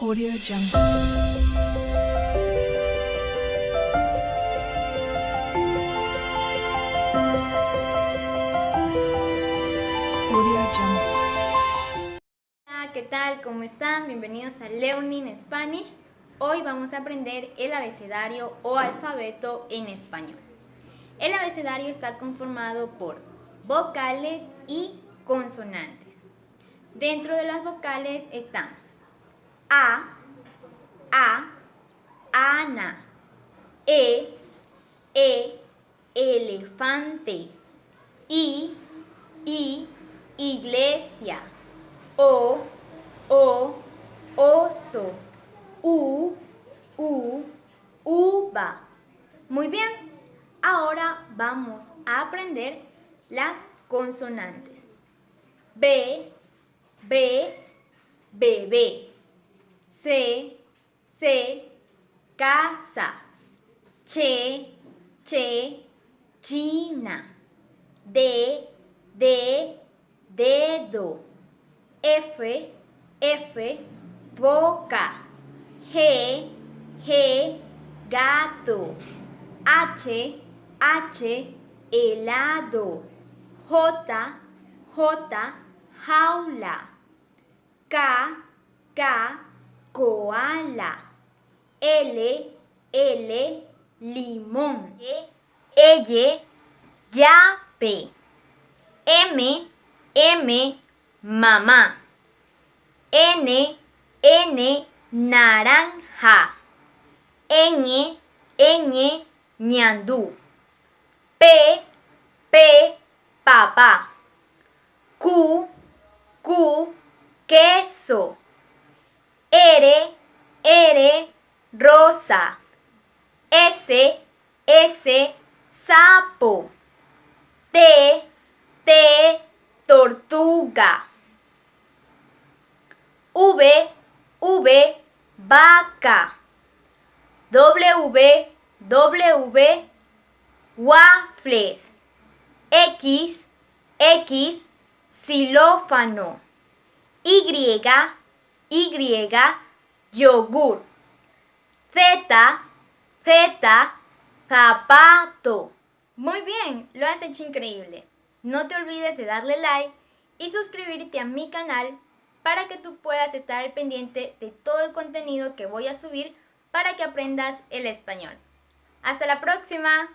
Audio Jungle. Audio Jungle. Hola, ¿qué tal? ¿Cómo están? Bienvenidos a Learning Spanish. Hoy vamos a aprender el abecedario o alfabeto en español. El abecedario está conformado por vocales y consonantes. Dentro de las vocales están A, Ana, elefante, I, iglesia, O, oso, U, uva. Muy bien, ahora vamos a aprender las consonantes. B, bebé, C, casa, Che, China, D, dedo, F, foca, G, gato, H, helado, J, jaula, K, koala, L, limón, llave, M, mamá, N, naranja, ñandú, P, papá, Q, queso, R, rosa, S, sapo, T, tortuga, V, vaca, W, waffles, X, xilófano, Y, yogur, Z, zapato. Muy bien, lo has hecho increíble. No te olvides de darle like y suscribirte a mi canal para que tú puedas estar al pendiente de todo el contenido que voy a subir para que aprendas el español. ¡Hasta la próxima!